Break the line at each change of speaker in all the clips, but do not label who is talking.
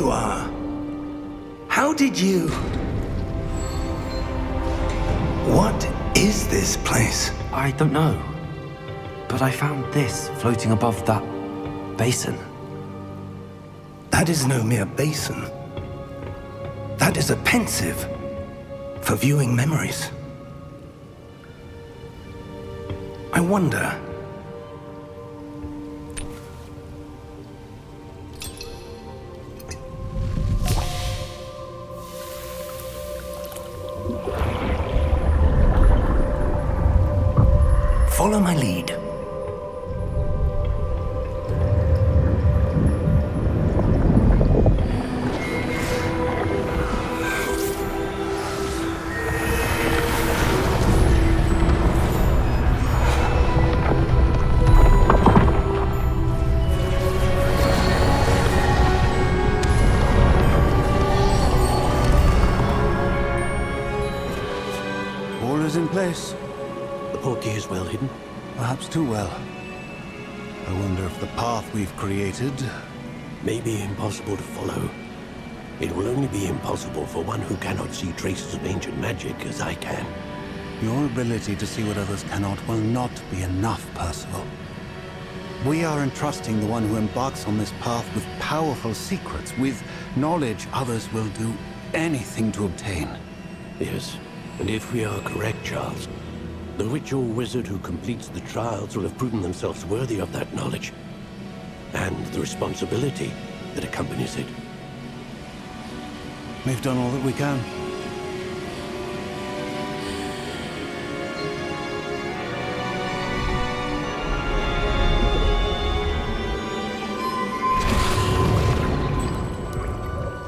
you are. How did you... What is this place?
I don't know. But I found this floating above that basin.
That is no mere basin. That is a pensive for viewing memories. I wonder... Follow my lead.
All is in place.
The portkey is well hidden.
Perhaps too well. I wonder if the path we've created...
May be impossible to follow. It will only be impossible for one who cannot see traces of ancient magic as I can.
Your ability to see what others cannot will not be enough, Percival. We are entrusting the one who embarks on this path with powerful secrets, with knowledge others will do anything to obtain.
Yes, and if we are correct, Charles, the witch or wizard who completes the trials will have proven themselves worthy of that knowledge, and the responsibility that accompanies it.
We've done all that we can.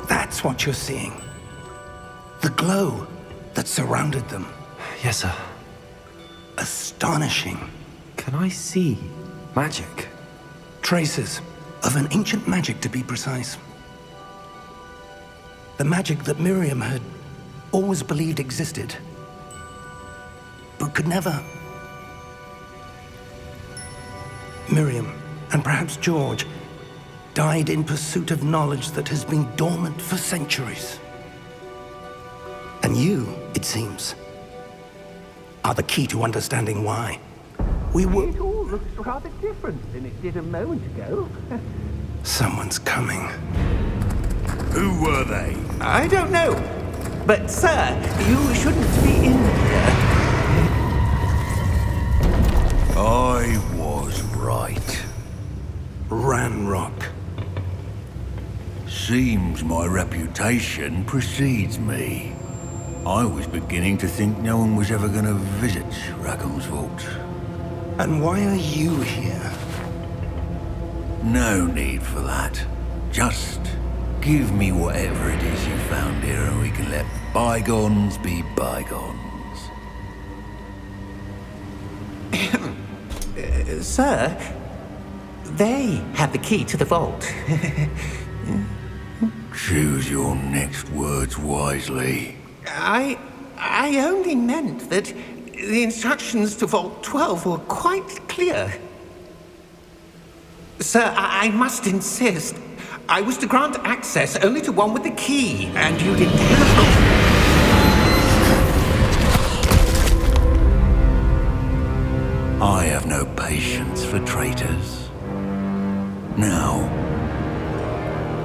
That's what you're seeing. The glow that surrounded them.
Yes, sir.
Astonishing.
Can I see magic?
Traces of an ancient magic, to be precise. The magic that Miriam had always believed existed, but could never. Miriam, and perhaps George, died in pursuit of knowledge that has been dormant for centuries. And you, it seems, are the key to understanding why. We were...
It all looks rather different than it did a moment ago.
Someone's coming.
Who were they?
I don't know. But, sir, you shouldn't be in here.
I was right.
Ranrock.
Seems my reputation precedes me. I was beginning to think no one was ever going to visit Rackham's vault.
And why are you here?
No need for that. Just give me whatever it is you found here and we can let bygones be bygones.
Sir, they have the key to the vault.
Choose your next words wisely.
I only meant that the instructions to Vault 12 were quite clear. Sir, I must insist. I was to grant access only to one with the key, and you didn't have...
I have no patience for traitors. Now,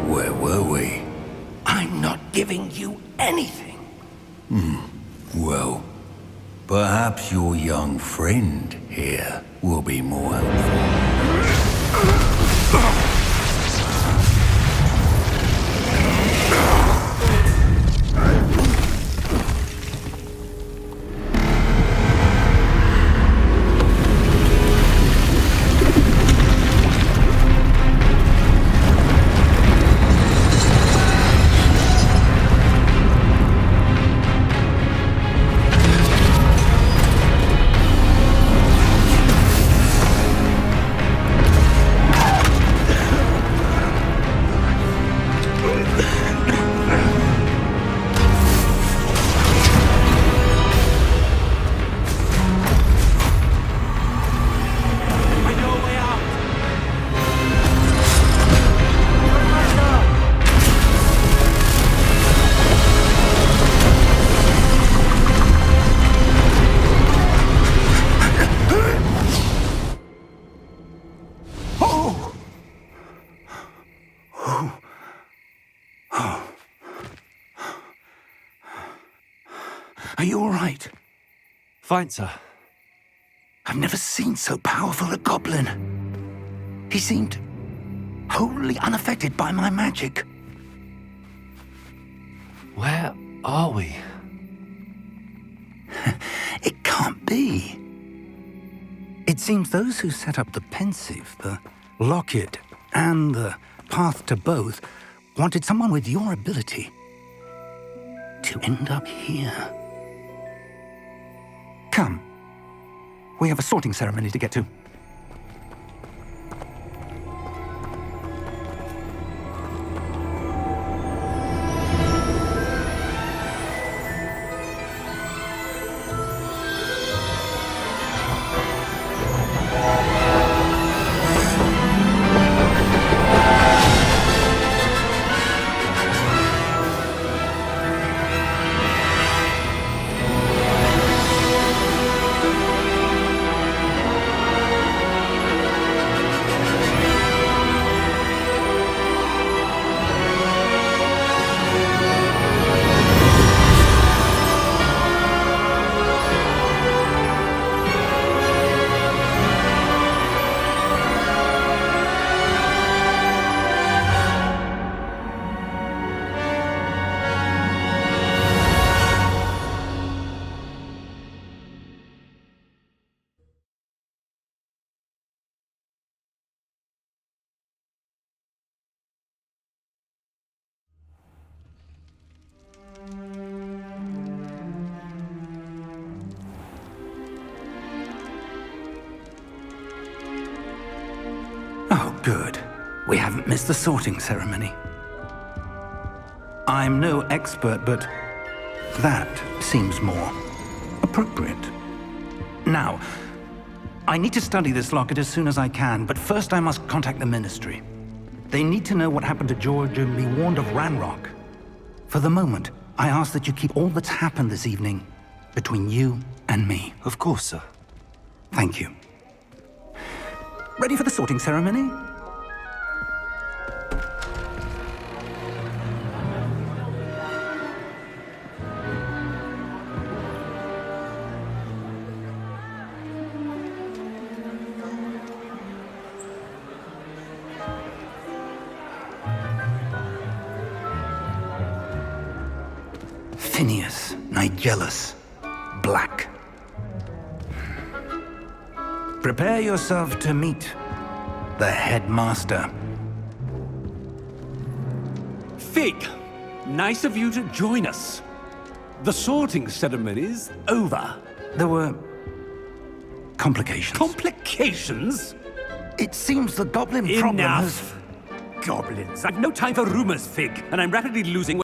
where were we?
I'm not giving you anything.
Well, perhaps your young friend here will be more helpful.
right.
Fine, sir.
I've never seen so powerful a goblin. He seemed wholly unaffected by my magic.
Where are we?
It can't be. It seems those who set up the pensive, the locket, and the path to both wanted someone with your ability to end up here. Come. We have a sorting ceremony to get to. Oh, good. We haven't missed the sorting ceremony. I'm no expert, but that seems more appropriate. Now, I need to study this locket as soon as I can, but first I must contact the Ministry. They need to know what happened to George and be warned of Ranrock. For the moment, I ask that you keep all that's happened this evening between you and me.
Of course, sir.
Thank you. Ready for the sorting ceremony? Phineas, Nigellus, Black. Prepare yourself to meet the headmaster.
Fig, nice of you to join us. The sorting ceremony's over.
There were complications.
Complications?
It seems the goblin problem has...
Enough! Goblins. I've no time for rumors, Fig, and I'm rapidly losing...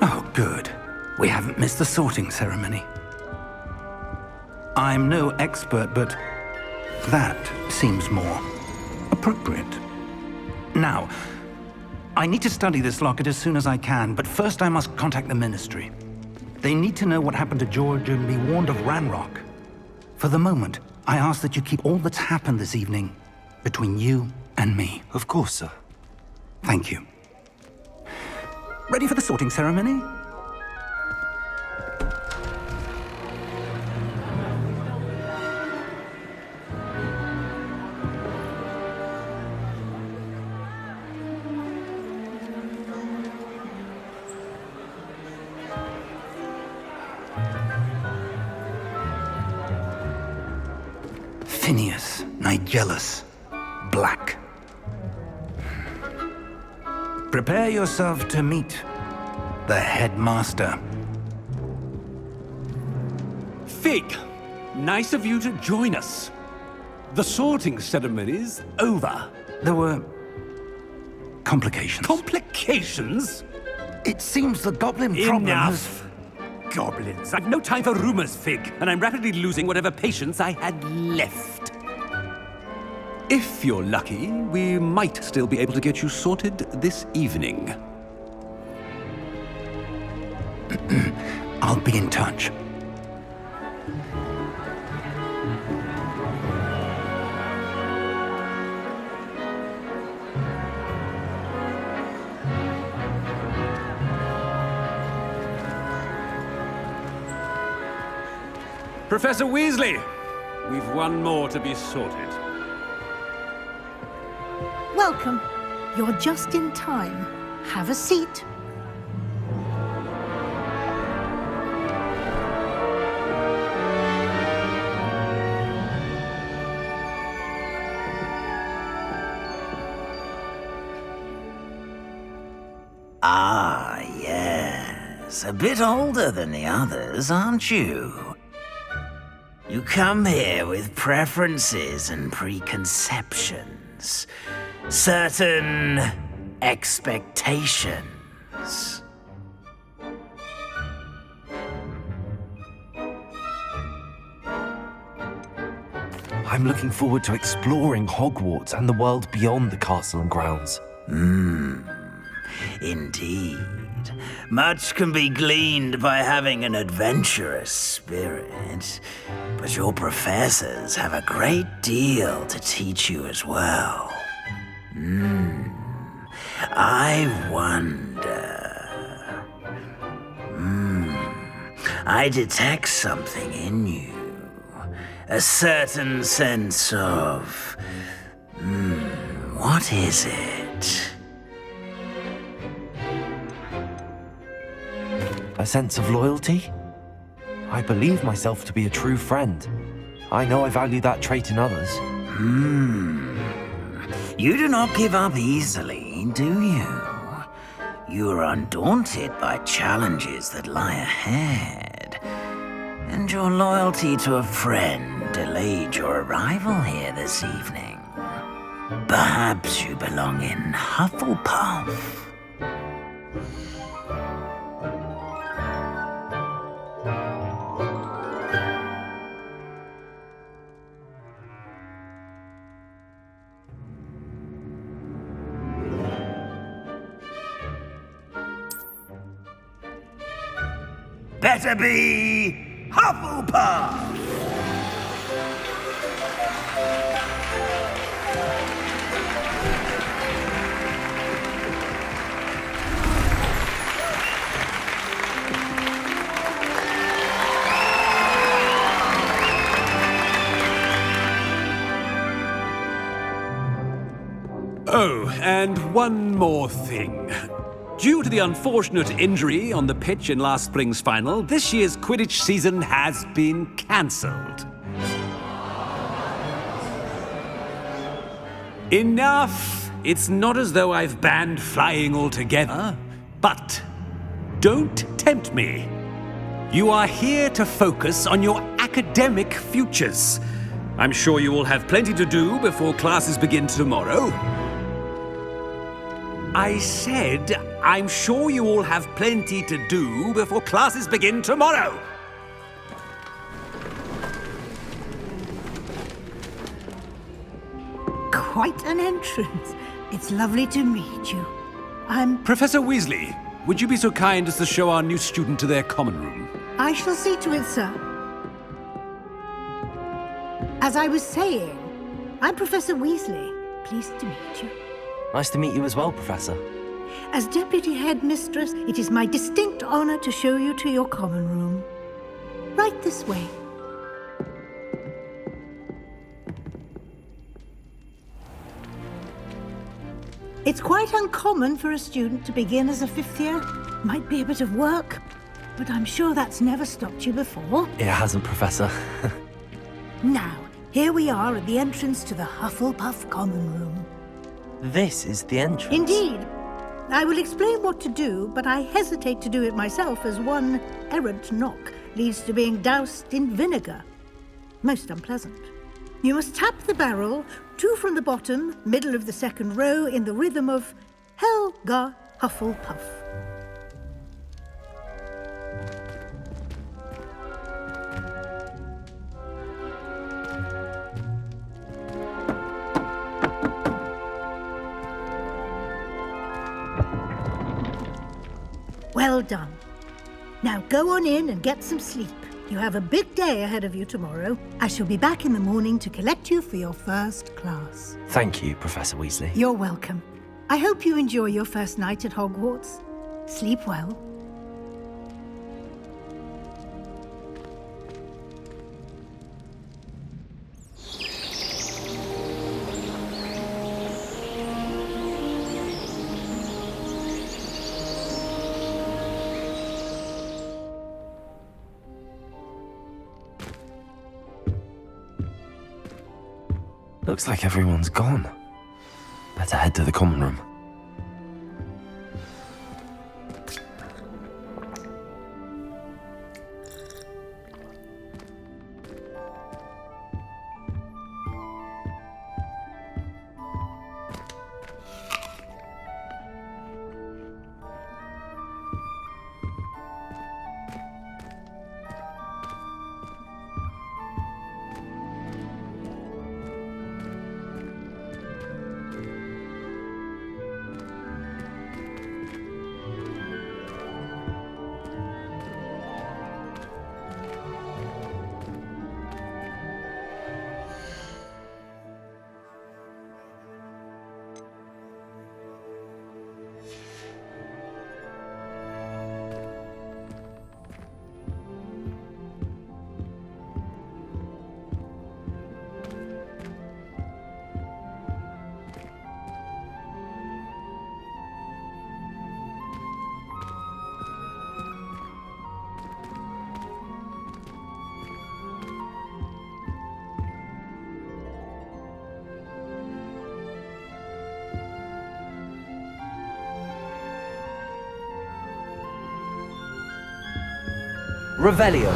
Oh, good. We haven't missed the sorting ceremony. I'm no expert, but that seems more appropriate. Now, I need to study this locket as soon as I can, but first I must contact the Ministry. They need to know what happened to George and be warned of Ranrock. For the moment, I ask that you keep all that's happened this evening between you and me.
Of course, sir.
Thank you. Ready for the sorting ceremony? Phineas, Nigellus, Black. Prepare yourself to meet the headmaster.
Fig, nice of you to join us. The sorting ceremony's over.
There were complications.
Complications?
It seems the goblin problem has...
Enough! Goblins. I've no time for rumors, Fig, and I'm rapidly losing whatever patience I had left. If you're lucky, we might still be able to get you sorted this evening.
I'll be in touch.
Professor Weasley, we've one more to be sorted.
Welcome. You're just in time. Have a seat.
Ah, yes. A bit older than the others, aren't you? You come here with preferences and preconceptions. Certain expectations.
I'm looking forward to exploring Hogwarts and the world beyond the castle and grounds.
Indeed. Much can be gleaned by having an adventurous spirit, but your professors have a great deal to teach you as well. I wonder... I detect something in you. A certain sense of... what is it?
A sense of loyalty? I believe myself to be a true friend. I know I value that trait in others.
You do not give up easily, do you? You are undaunted by challenges that lie ahead. And your loyalty to a friend delayed your arrival here this evening. Perhaps you belong in Hufflepuff. Better be Hufflepuff!
Oh, and one more thing. Due to the unfortunate injury on the pitch in last spring's final, this year's Quidditch season has been cancelled. Enough! It's not as though I've banned flying altogether, but don't tempt me. You are here to focus on your academic futures. I'm sure you will have plenty to do before classes begin tomorrow. I said, I'm sure you all have plenty to do before classes begin tomorrow.
Quite an entrance. It's lovely to meet you. I'm...
Professor Weasley, would you be so kind as to show our new student to their common room?
I shall see to it, sir. As I was saying, I'm Professor Weasley. Pleased to meet you.
Nice to meet you as well, Professor.
As Deputy Headmistress, it is my distinct honor to show you to your common room. Right this way. It's quite uncommon for a student to begin as a fifth year. Might be a bit of work, but I'm sure that's never stopped you before.
It hasn't, Professor.
Now, here we are at the entrance to the Hufflepuff common room.
This is the entrance.
Indeed. I will explain what to do, but I hesitate to do it myself, as one errant knock leads to being doused in vinegar. Most unpleasant. You must tap the barrel, 2 from the bottom, middle of the second row, in the rhythm of Helga Hufflepuff. Well done. Now go on in and get some sleep. You have a big day ahead of you tomorrow. I shall be back in the morning to collect you for your first class.
Thank you, Professor Weasley.
You're welcome. I hope you enjoy your first night at Hogwarts. Sleep well.
Looks like everyone's gone. Better head to the common room. Revelio.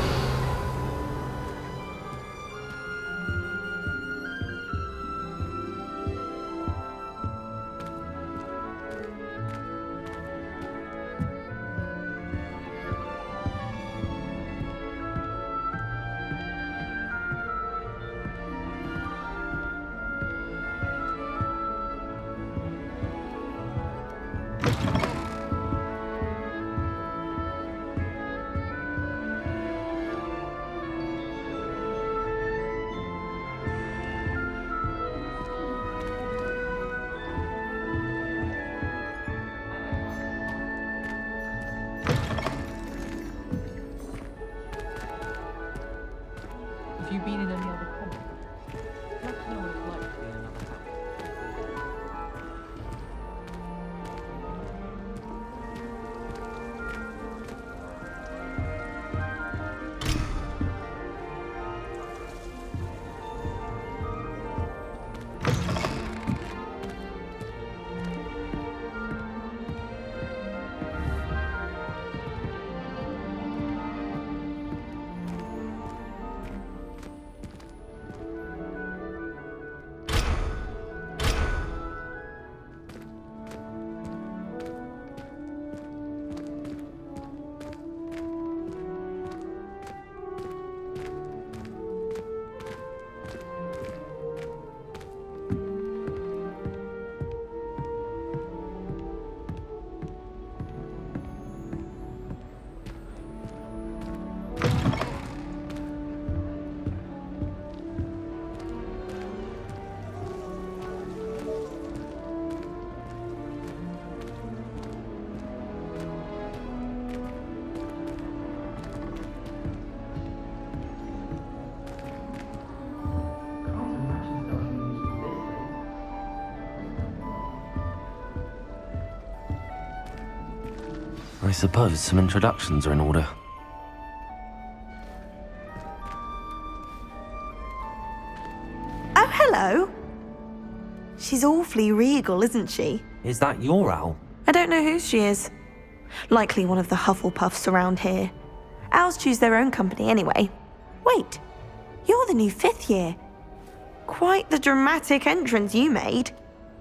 Have you been in any other comic? Let us know what it's like to be in another house.
I suppose some introductions are in order.
Oh, hello. She's awfully regal, isn't she?
Is that your owl?
I don't know who she is. Likely one of the Hufflepuffs around here. Owls choose their own company anyway. Wait, you're the new 5th year. Quite the dramatic entrance you made.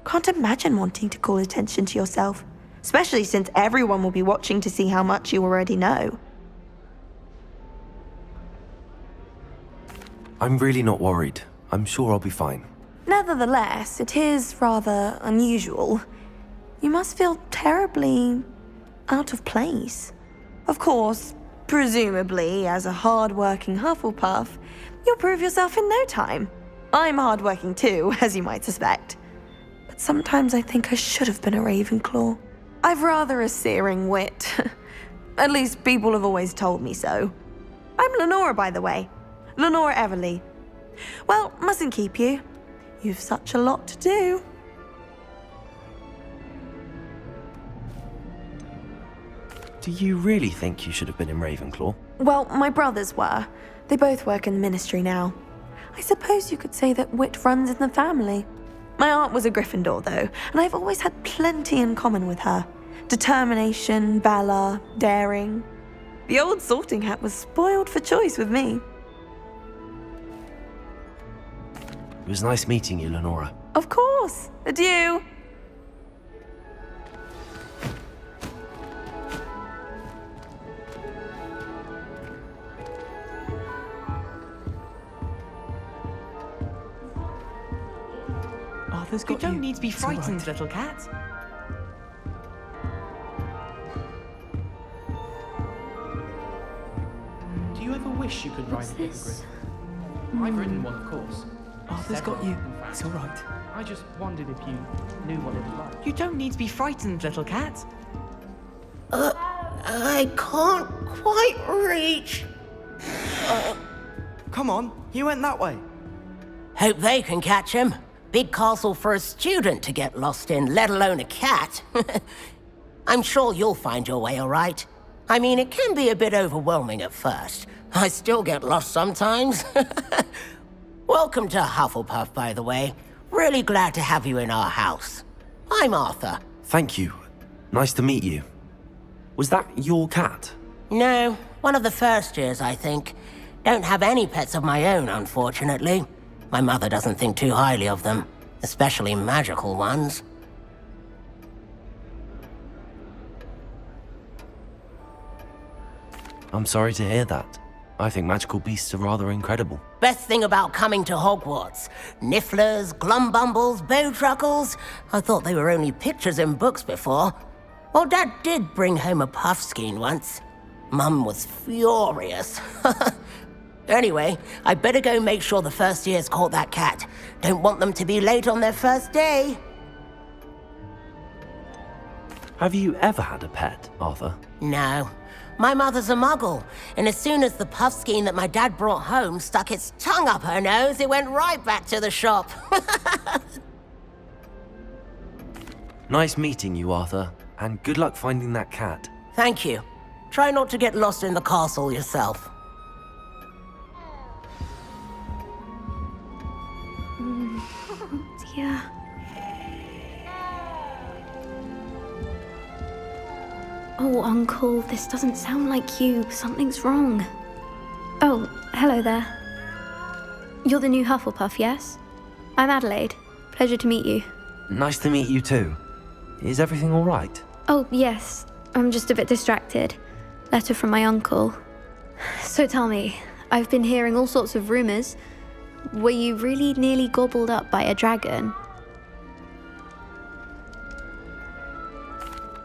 Can't imagine wanting to call attention to yourself, especially since everyone will be watching to see how much you already know.
I'm really not worried. I'm sure I'll be fine.
Nevertheless, it is rather unusual. You must feel terribly out of place. Of course, presumably, as a hard-working Hufflepuff, you'll prove yourself in no time. I'm hard-working too, as you might suspect. But sometimes I think I should have been a Ravenclaw. I've rather a searing wit. At least people have always told me so. I'm Lenora, by the way. Lenora Everly. Well, mustn't keep you. You've such a lot to do.
Do you really think you should have been in Ravenclaw?
Well, my brothers were. They both work in the ministry now. I suppose you could say that wit runs in the family. My aunt was a Gryffindor, though, and I've always had plenty in common with her. Determination, valor, daring. The old sorting hat was spoiled for choice with me.
It was nice meeting you, Lenora.
Of course. Adieu.
Arthur's got you. You don't need to be frightened, little cat. Do you ever wish you could ride a hippogriff? I've ridden one, of course. Arthur's got you. It's all right. I just wondered if you knew what it was like. You don't need to be frightened, little cat.
I can't quite reach.
Come on, you went that way.
Hope they can catch him. Big castle for a student to get lost in, let alone a cat. I'm sure you'll find your way all right. I mean, it can be a bit overwhelming at first. I still get lost sometimes. Welcome to Hufflepuff, by the way. Really glad to have you in our house. I'm Arthur.
Thank you. Nice to meet you. Was that your cat?
No, one of the first years, I think. Don't have any pets of my own, unfortunately. My mother doesn't think too highly of them, especially magical ones.
I'm sorry to hear that. I think magical beasts are rather incredible.
Best thing about coming to Hogwarts. Nifflers, glumbumbles, bowtruckles. I thought they were only pictures in books before. Well, Dad did bring home a puffskein once. Mum was furious. Anyway, I better go make sure the first years caught that cat. Don't want them to be late on their first day.
Have you ever had a pet, Arthur?
No. My mother's a muggle, and as soon as the puffskein that my dad brought home stuck its tongue up her nose, it went right back to the shop.
Nice meeting you, Arthur, and good luck finding that cat.
Thank you. Try not to get lost in the castle yourself.
Yeah. Oh, Uncle, this doesn't sound like you. Something's wrong. Oh, hello there. You're the new Hufflepuff, yes? I'm Adelaide. Pleasure to meet you.
Nice to meet you too. Is everything all right?
Oh, yes. I'm just a bit distracted. Letter from my uncle. So tell me, I've been hearing all sorts of rumors. Were you really nearly gobbled up by a dragon?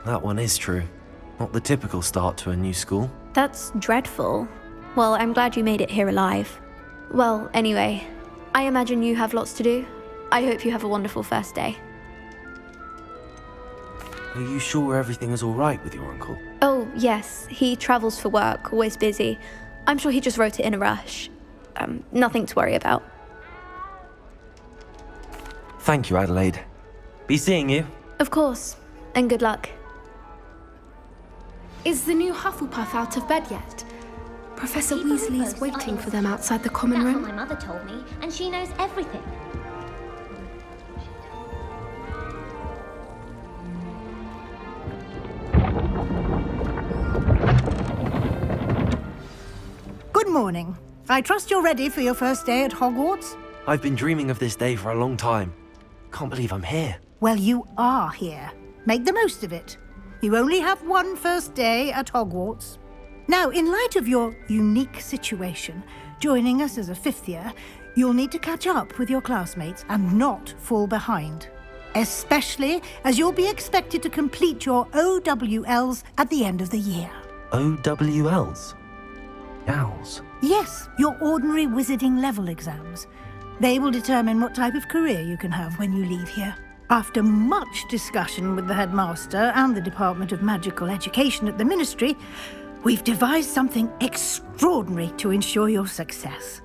That one is true. Not the typical start to a new school.
That's dreadful. Well, I'm glad you made it here alive. Well, anyway, I imagine you have lots to do. I hope you have a wonderful first day.
Are you sure everything is all right with your uncle?
Oh, yes. He travels for work, always busy. I'm sure he just wrote it in a rush. Nothing to worry about.
Thank you, Adelaide. Be seeing you.
Of course. And good luck.
Is the new Hufflepuff out of bed yet? Professor Weasley's waiting for them outside the common room.
That's what my mother told me, and she knows everything.
morning. I trust you're ready for your first day at Hogwarts?
I've been dreaming of this day for a long time. Can't believe I'm here.
Well, you are here. Make the most of it. You only have one first day at Hogwarts. Now, in light of your unique situation, joining us as a fifth year, you'll need to catch up with your classmates and not fall behind. Especially as you'll be expected to complete your OWLs at the end of the year.
OWLs? Owls?
Yes, your ordinary wizarding level exams. They will determine what type of career you can have when you leave here. After much discussion with the headmaster and the Department of Magical Education at the Ministry, we've devised something extraordinary to ensure your success.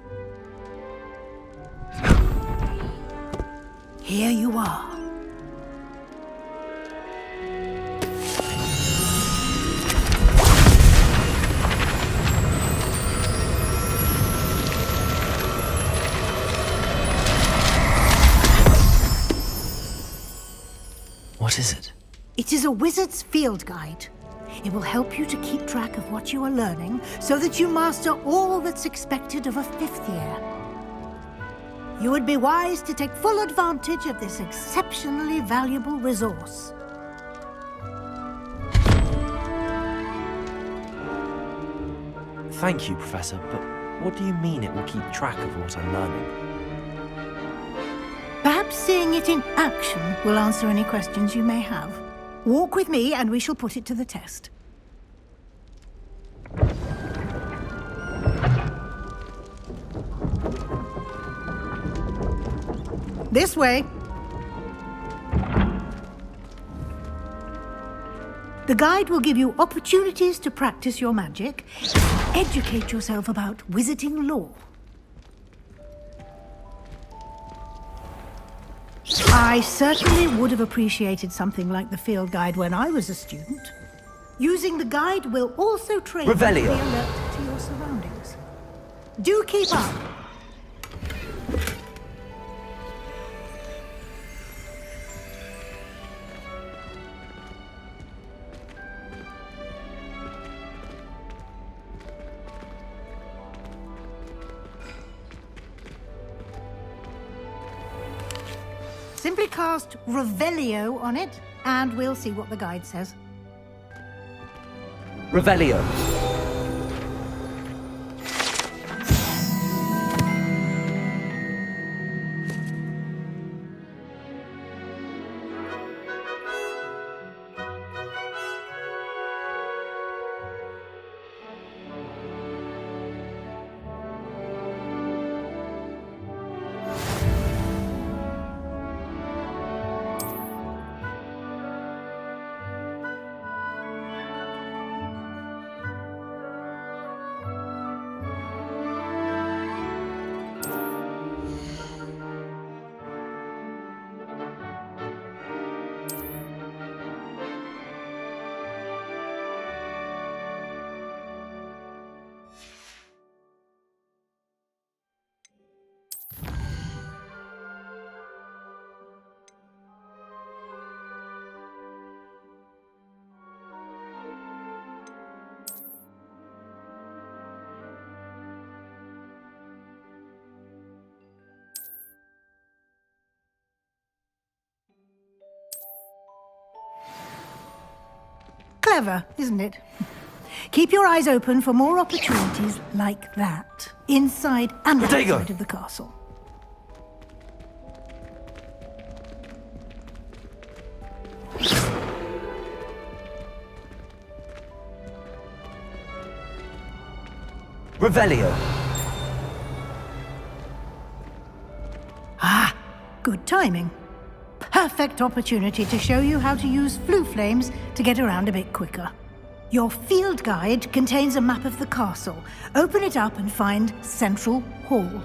Here you are.
What is it?
It is a wizard's field guide. It will help you to keep track of what you are learning so that you master all that's expected of a fifth year. You would be wise to take full advantage of this exceptionally valuable resource.
Thank you, Professor, but what do you mean it will keep track of what I'm learning?
Perhaps seeing it in action will answer any questions you may have. Walk with me and we shall put it to the test. This way. The guide will give you opportunities to practice your magic, educate yourself about wizarding lore. I certainly would have appreciated something like the field guide when I was a student. Using the guide will also train you to be
Revelio.
alert to your surroundings. Do keep up. Simply cast Revelio on it, and we'll see what the guide says.
Revelio.
Clever, isn't it? Keep your eyes open for more opportunities like that, inside and
Rodrigo.
outside of the castle.
Revelio.
Ah, good timing. Perfect opportunity to show you how to use flue flames to get around a bit quicker. Your field guide contains a map of the castle. Open it up and find Central Hall.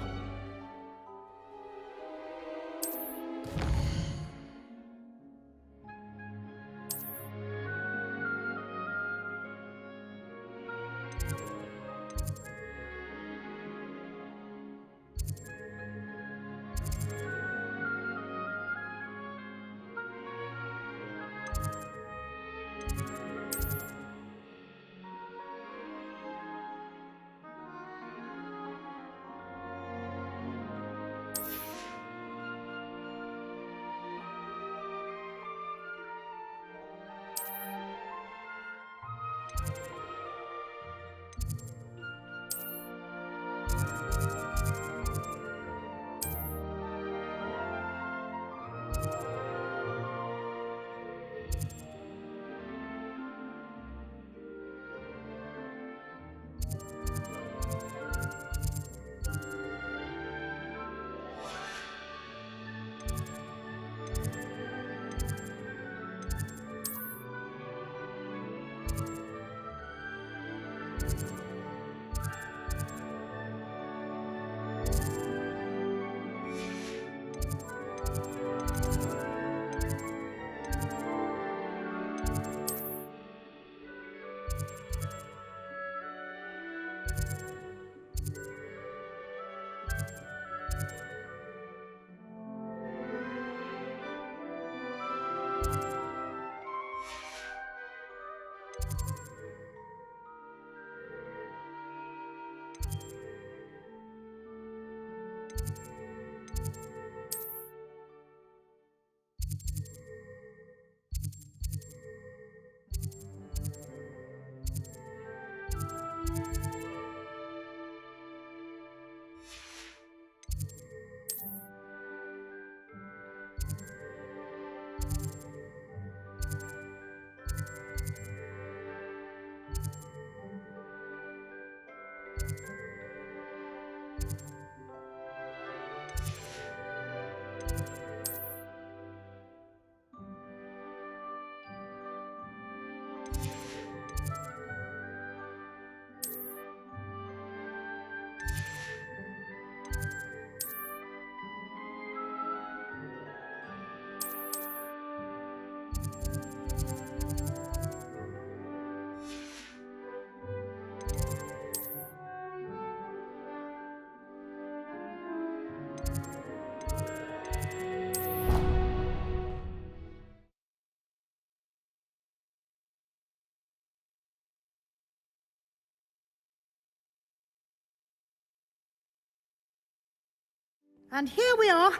And here we are.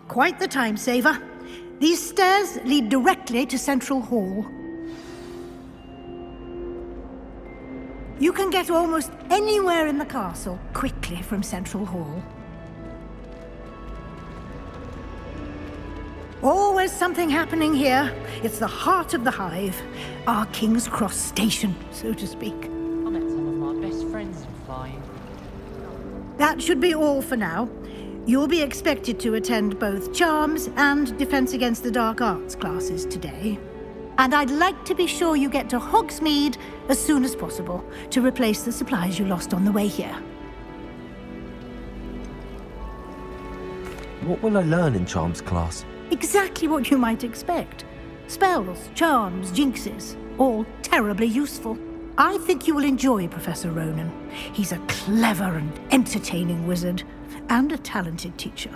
Quite the time saver. These stairs lead directly to Central Hall. You can get almost anywhere in the castle quickly from Central Hall. Always something happening here. It's the heart of the hive. Our King's Cross station, so to speak.
I met some of my best friends in flying.
That should be all for now. You'll be expected to attend both Charms and Defense Against the Dark Arts classes today. And I'd like to be sure you get to Hogsmeade as soon as possible to replace the supplies you lost on the way here.
What will I learn in Charms class?
Exactly what you might expect. Spells, charms, jinxes, all terribly useful. I think you will enjoy Professor Ronan. He's a clever and entertaining wizard, and a talented teacher.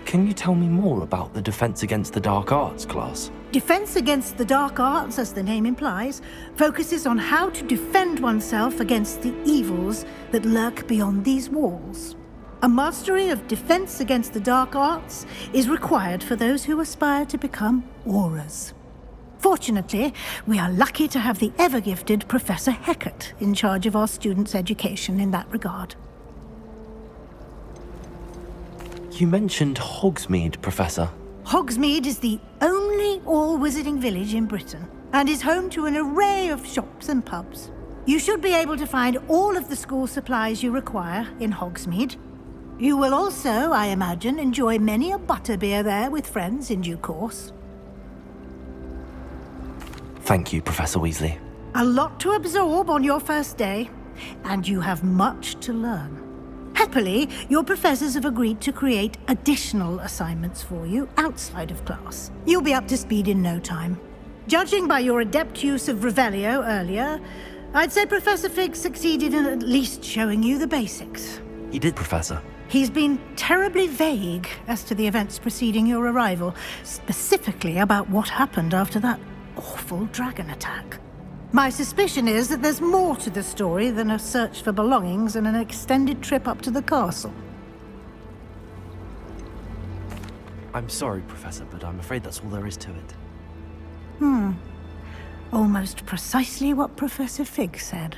Can you tell me more about the Defense Against the Dark Arts class?
Defense Against the Dark Arts, as the name implies, focuses on how to defend oneself against the evils that lurk beyond these walls. A mastery of Defense Against the Dark Arts is required for those who aspire to become Aurors. Fortunately, we are lucky to have the ever-gifted Professor Hecat in charge of our students' education in that regard.
You mentioned Hogsmeade, Professor.
Hogsmeade is the only all-wizarding village in Britain and is home to an array of shops and pubs. You should be able to find all of the school supplies you require in Hogsmeade. You will also, I imagine, enjoy many a butterbeer there with friends in due course.
Thank you, Professor Weasley.
A lot to absorb on your first day, and you have much to learn. Happily, your professors have agreed to create additional assignments for you outside of class. You'll be up to speed in no time. Judging by your adept use of Revelio earlier, I'd say Professor Fig succeeded in at least showing you the basics.
He did, Professor.
He's been terribly vague as to the events preceding your arrival, specifically about what happened after that awful dragon attack. My suspicion is that there's more to the story than a search for belongings and an extended trip up to the castle.
I'm sorry, Professor, but I'm afraid that's all there is to it.
Almost precisely what Professor Fig said.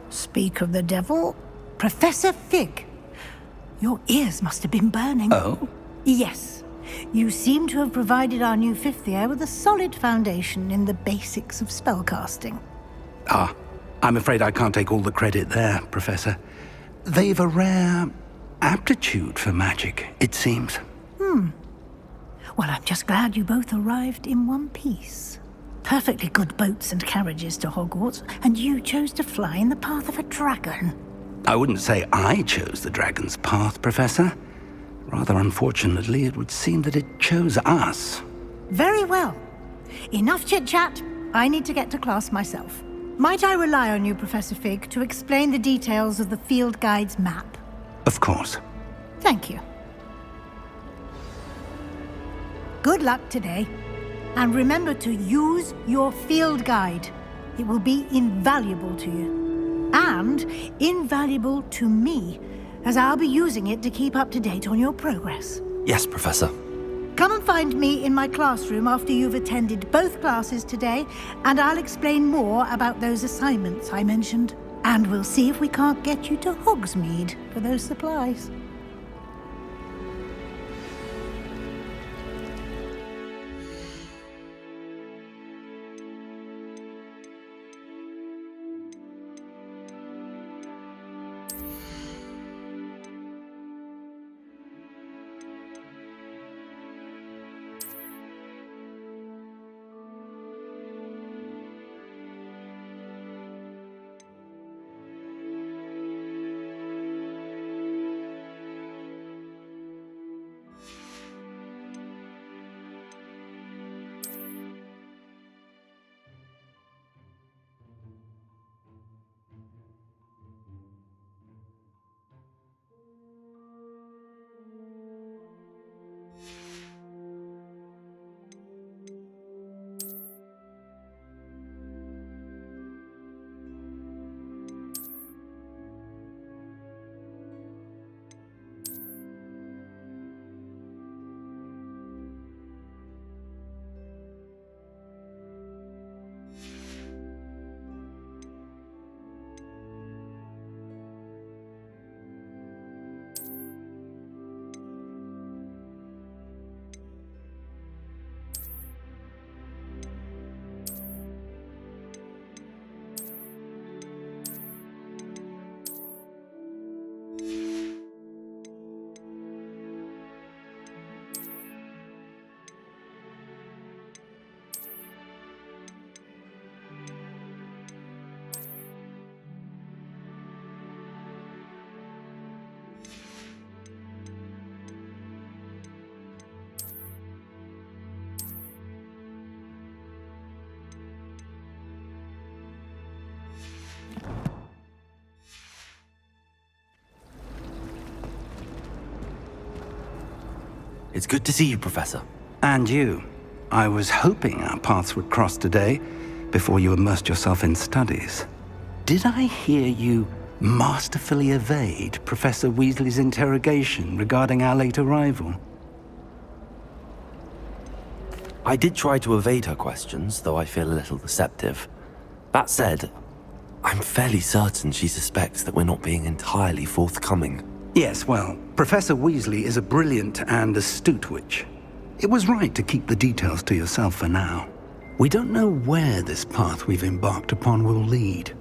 Speak of the devil, Professor Fig. Your ears must have been burning.
Oh?
Yes. You seem to have provided our new fifth year with a solid foundation in the basics of spellcasting.
Ah, I'm afraid I can't take all the credit there, Professor. They've a rare aptitude for magic, it seems.
Well, I'm just glad you both arrived in one piece. Perfectly good boats and carriages to Hogwarts, and you chose to fly in the path of a dragon.
I wouldn't say I chose the dragon's path, Professor. Rather unfortunately, it would seem that it chose us.
Very well. Enough chit-chat. I need to get to class myself. Might I rely on you, Professor Fig, to explain the details of the field guide's map?
Of course.
Thank you. Good luck today. And remember to use your field guide. It will be invaluable to you. And invaluable to me, as I'll be using it to keep up to date on your progress.
Yes, Professor.
Come and find me in my classroom after you've attended both classes today, and I'll explain more about those assignments I mentioned. And we'll see if we can't get you to Hogsmeade for those supplies.
It's good to see you, Professor.
And you. I was hoping our paths would cross today, before you immersed yourself in studies. Did I hear you masterfully evade Professor Weasley's interrogation regarding our late arrival?
I did try to evade her questions, though I feel a little deceptive. That said, I'm fairly certain she suspects that we're not being entirely forthcoming.
Yes, well, Professor Weasley is a brilliant and astute witch. It was right to keep the details to yourself for now. We don't know where this path we've embarked upon will lead.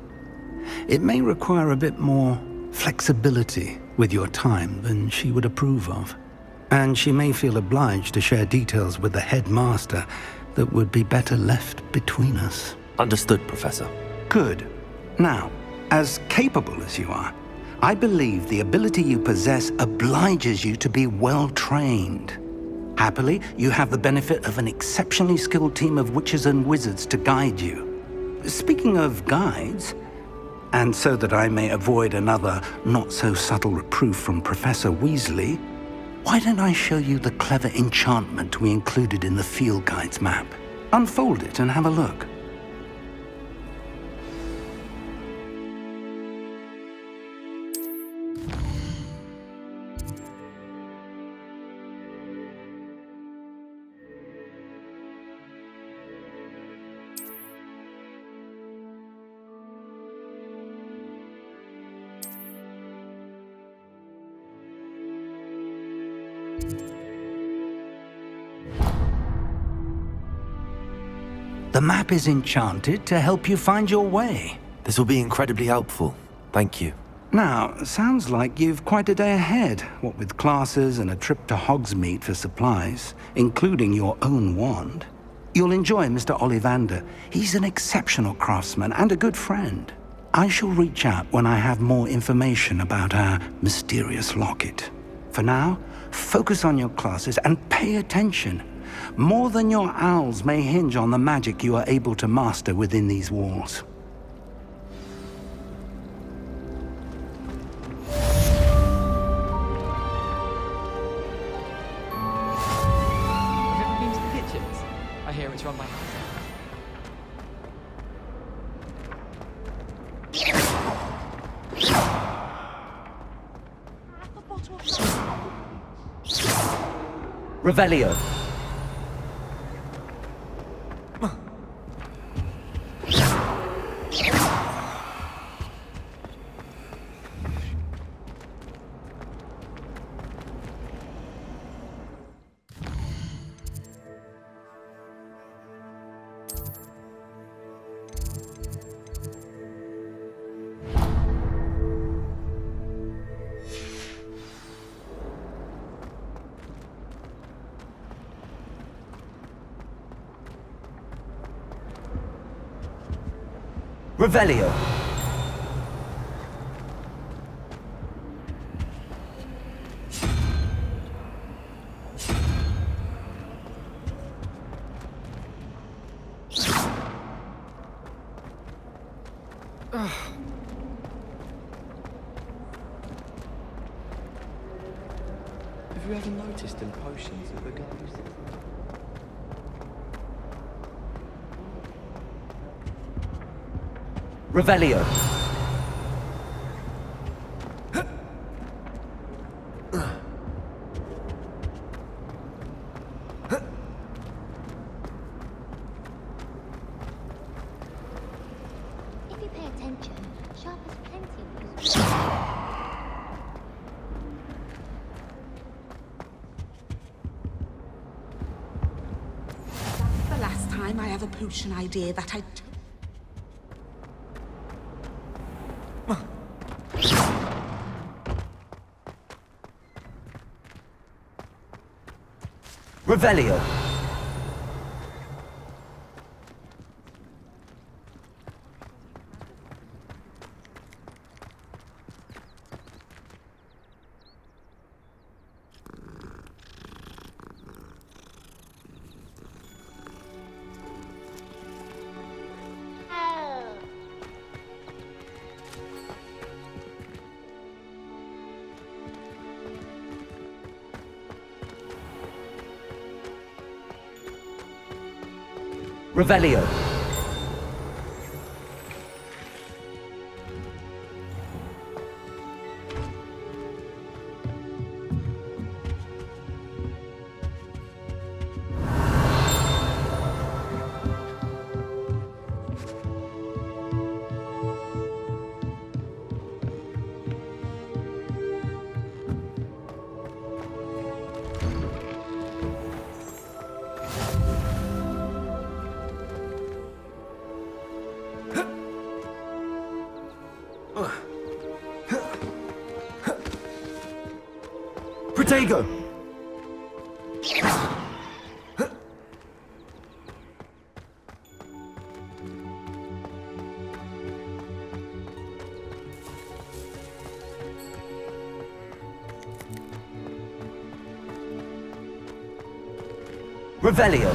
It may require a bit more flexibility with your time than she would approve of. And she may feel obliged to share details with the headmaster that would be better left between us.
Understood, Professor.
Good. Now, as capable as you are, I believe the ability you possess obliges you to be well trained. Happily, you have the benefit of an exceptionally skilled team of witches and wizards to guide you. Speaking of guides, and so that I may avoid another not-so-subtle reproof from Professor Weasley, why don't I show you the clever enchantment we included in the field guide's map? Unfold it and have a look. The map is enchanted to help you find your way.
This will be incredibly helpful. Thank you.
Now, sounds like you've quite a day ahead, what with classes and a trip to Hogsmeade for supplies, including your own wand. You'll enjoy Mr. Ollivander. He's an exceptional craftsman and a good friend. I shall reach out when I have more information about our mysterious locket. For now, focus on your classes and pay attention. More than your owls may hinge on the magic you are able to master within these walls.
Have you ever been to the kitchens? I hear it's run by hands.
Revelio. Revelio.
Have you ever noticed in potions that the guys...
Revelio.
If you pay attention, Sharp has plenty of useful.
The last time I have a potion idea that I took.
Revelio. Revelio. Protego! Revelio.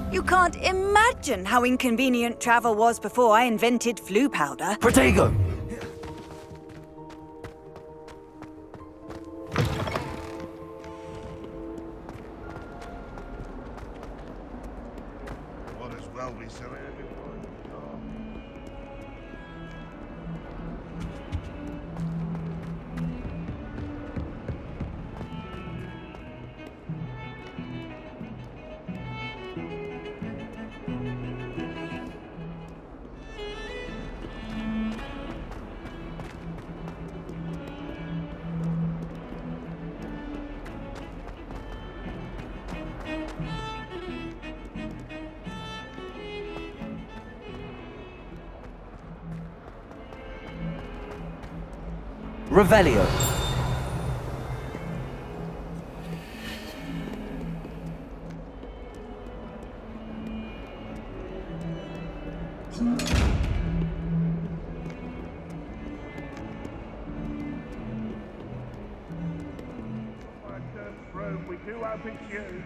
You can't imagine how inconvenient travel was before I invented flu powder.
Protego!
What as well be surrounded
Revelio.
We do have it you.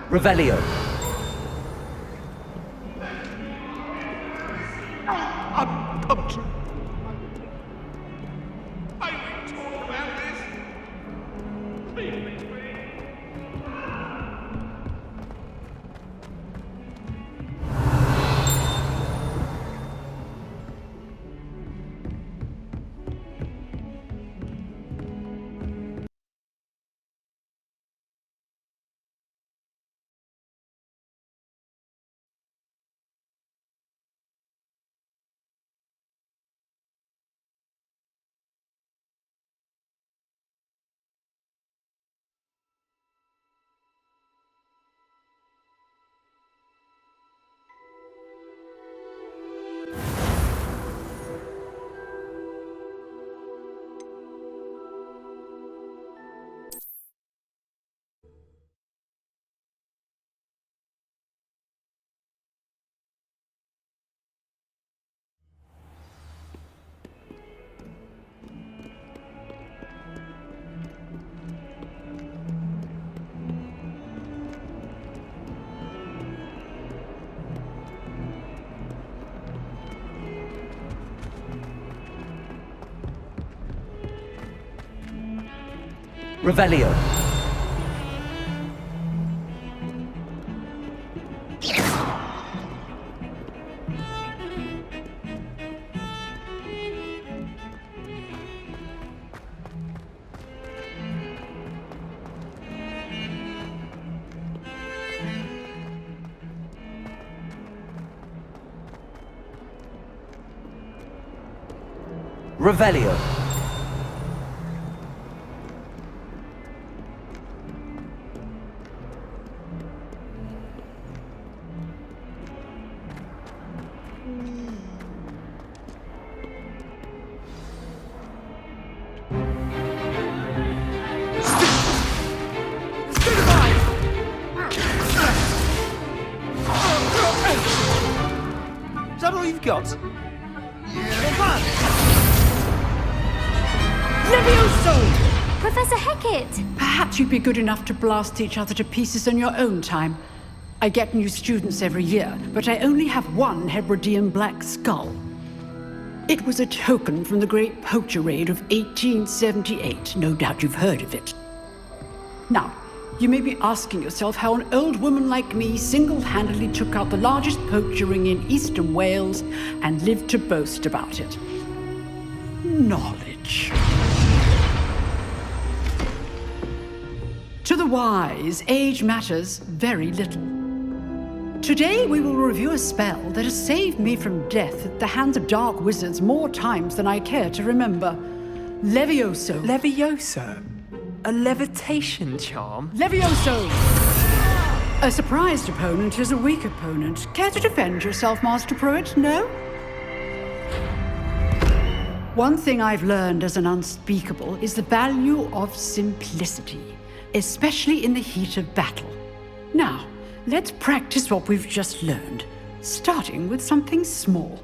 Revelio.
I'm true. I will talk about this. Leave me be.
Revelio. Revelio.
Is that all you've got?
Levioso! Professor Hecat!
Perhaps you'd be good enough to blast each other to pieces on your own time. I get new students every year, but I only have one Hebridean black skull. It was a token from the Great Poacher Raid of 1878. No doubt you've heard of it. Now, you may be asking yourself how an old woman like me single-handedly took out the largest poacher ring in eastern Wales and lived to boast about it. Knowledge. To the wise, age matters very little. Today we will review a spell that has saved me from death at the hands of dark wizards more times than I care to remember. Levioso.
Levioso? A levitation charm?
Levioso! A surprised opponent is a weak opponent. Care to defend yourself, Master Pruitt? No? One thing I've learned as an unspeakable is the value of simplicity, especially in the heat of battle. Now, let's practice what we've just learned, starting with something small.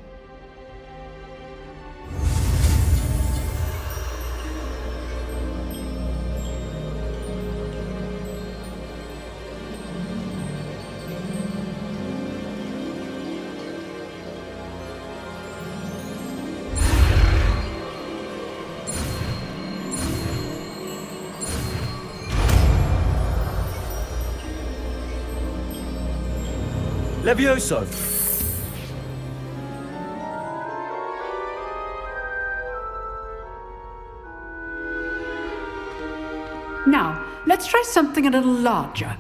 Levioso!
Now, let's Let's try something a little larger.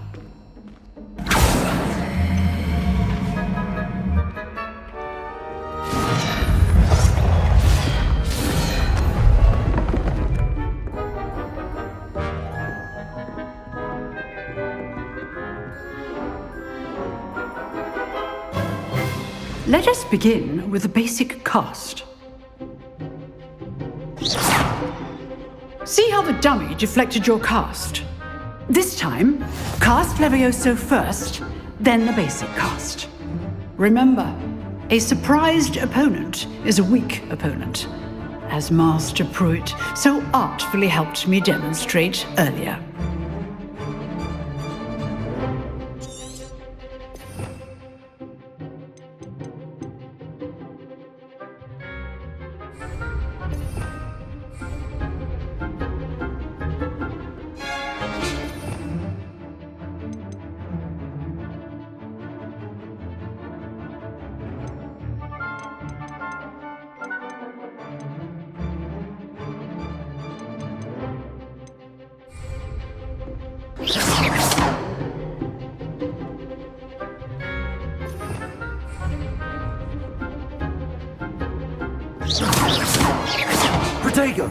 Let us begin with the basic cast. See how the dummy deflected your cast? This time, cast Levioso first, then the basic cast. Remember, a surprised opponent is a weak opponent, as Master Pruitt so artfully helped me demonstrate earlier.
Protego!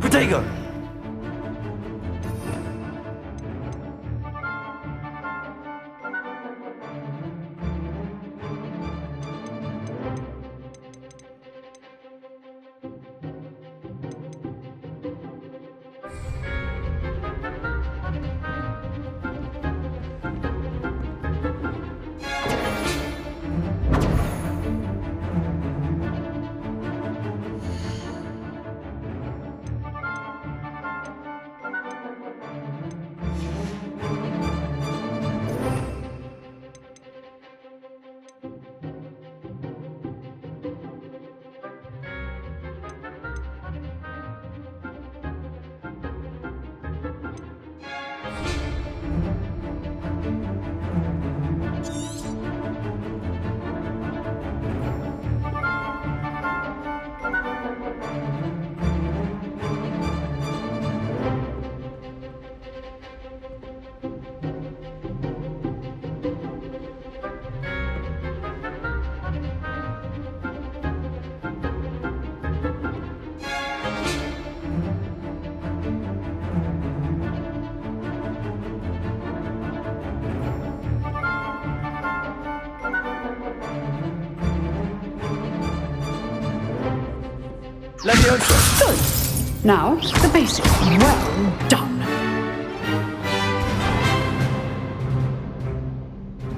Protego!
Levioso. Good. Now, the basic. Well done.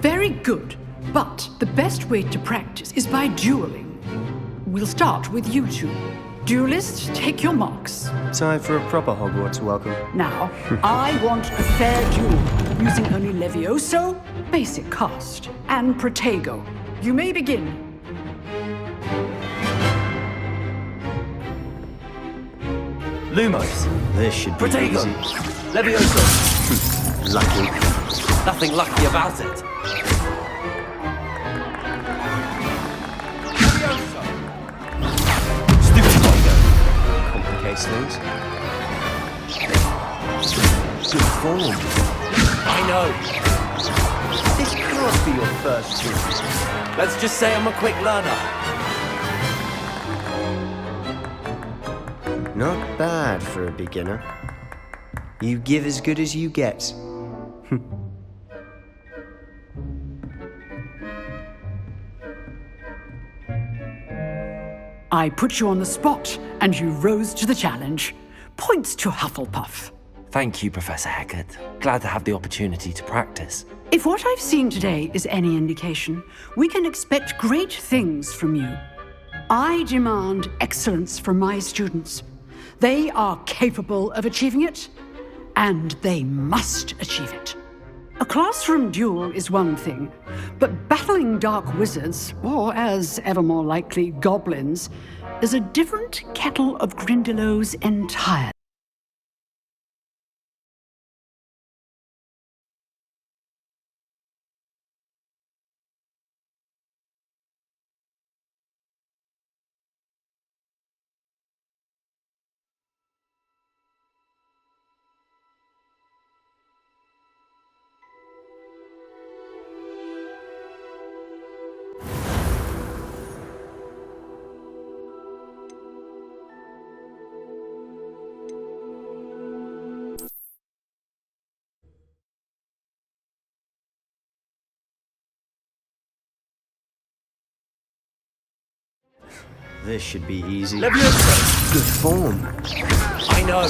Very good. But the best way to practice is by dueling. We'll start with you two. Duelists, take your marks.
Time for a proper Hogwarts welcome.
Now, I want a fair duel, using only Levioso, basic cast, and Protego. You may begin.
Lumos. This should be
Protego!
easy.
Levioso!
Lucky.
Nothing lucky about it.
Stupid Protego. caselings.
Good form. I know.
This can't be your first duel.
Let's just say I'm a quick learner.
Not bad for a beginner. You give as good as you get.
I put you on the spot, and you rose to the challenge. Points to Hufflepuff.
Thank you, Professor Hecat. Glad to have the opportunity to practice.
If what I've seen today is any indication, we can expect great things from you. I demand excellence from my students. They are capable of achieving it, and they must achieve it. A classroom duel is one thing, but battling dark wizards, or as ever more likely, goblins, is a different kettle of Grindylows entirely.
This should be easy.
Leviosa!
Good form.
I know.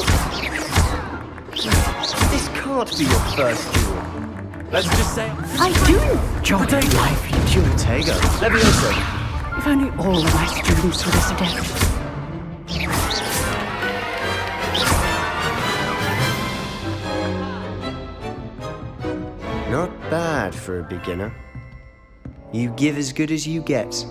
This can't be your first duel.
Let's just say
I do enjoy lively duels.
Potato. Leviosa.
If only all of my students were this adept.
Not bad for a beginner. You give as good as you get.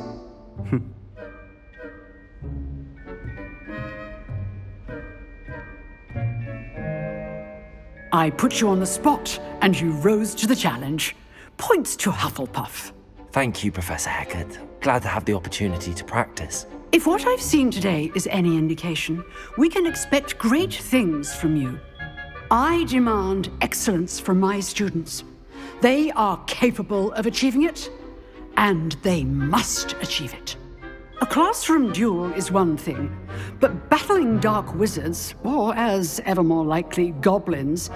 I put you on the spot, and you rose to the challenge. Points to Hufflepuff.
Thank you, Professor Hecat. Glad to have the opportunity to practice.
If what I've seen today is any indication, we can expect great things from you. I demand excellence from my students. They are capable of achieving it, and they must achieve it. A classroom duel is one thing, but battling dark wizards, or as ever more likely, goblins,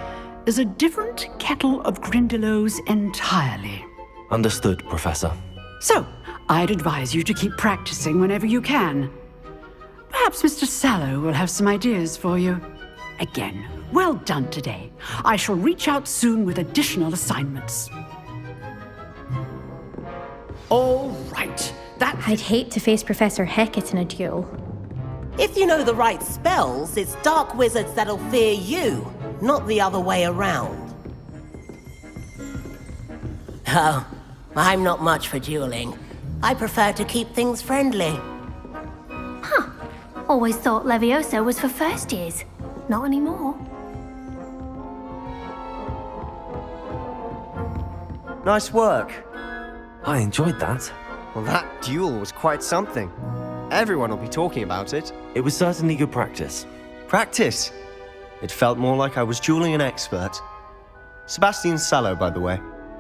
is a different kettle of Grindylows entirely.
Understood, Professor.
So, I'd advise you to keep practicing whenever you can. Perhaps Mr. Sallow will have some ideas for you. Again, well done today. I shall reach out soon with additional assignments. All right.
I'd hate to face Professor Hecat in a duel.
If you know the right spells, it's dark wizards that'll fear you, not the other way around. Oh, I'm not much for dueling. I prefer to keep things friendly.
Huh. Always thought Leviosa was for first years. Not anymore.
Nice work.
I enjoyed that.
Well, that duel was quite something. Everyone will be talking about it.
It was certainly good practice.
Practice? It felt more like I was dueling an expert. Sebastian Sallow, by the way.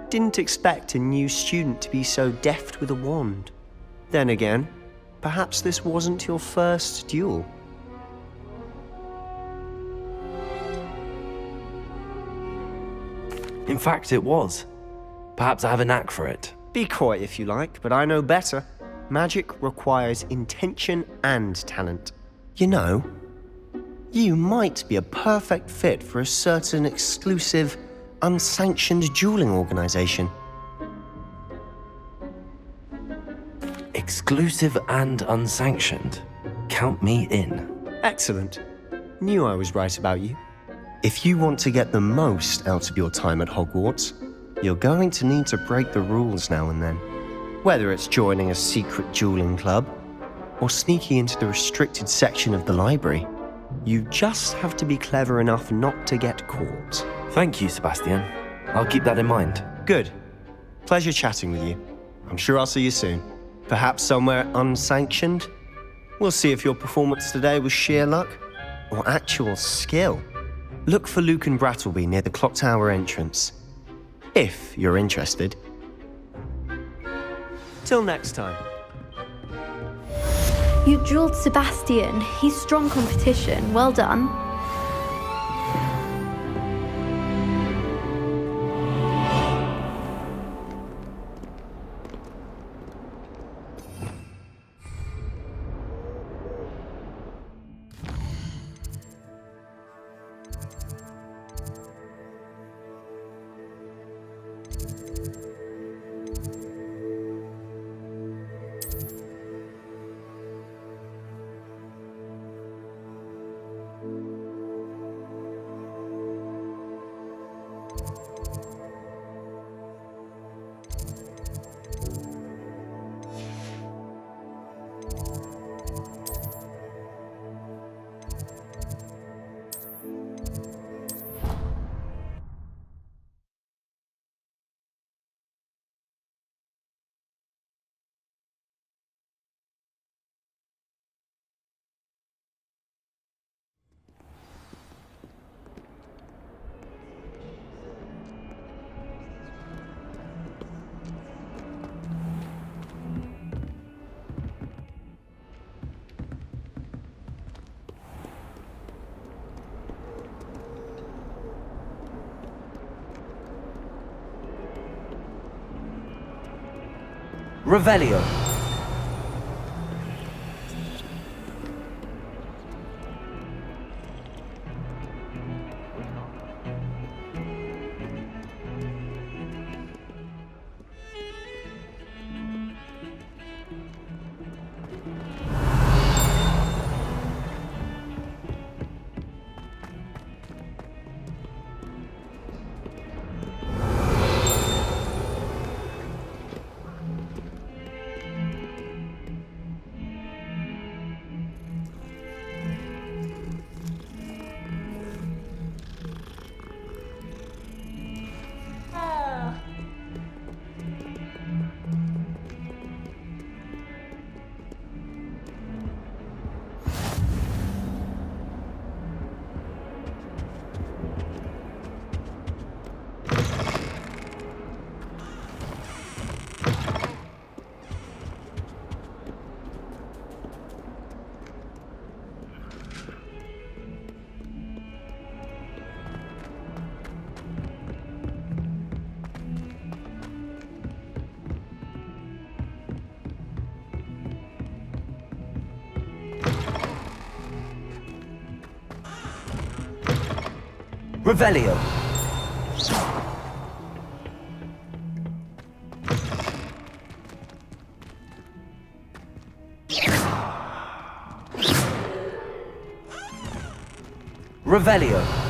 Didn't expect a new student to be so deft with a wand. Then again, perhaps this wasn't your first duel.
In fact, it was. Perhaps I have a knack for it.
Be coy if you like, but I know better. Magic requires intention and talent. You know, you might be a perfect fit for a certain exclusive, unsanctioned dueling organization.
Exclusive and unsanctioned. Count me in.
Excellent. Knew I was right about you. If you want to get the most out of your time at Hogwarts, you're going to need to break the rules now and then. Whether it's joining a secret dueling club or sneaking into the restricted section of the library, you just have to be clever enough not to get caught.
Thank you, Sebastian. I'll keep that in mind.
Good. Pleasure chatting with you. I'm sure I'll see you soon. Perhaps somewhere unsanctioned? We'll see if your performance today was sheer luck or actual skill, look for Luke and Brattleby near the clock tower entrance. If you're interested. Till next time.
You drilled Sebastian. He's strong competition. Well done.
Revelio. Revelio. Revelio.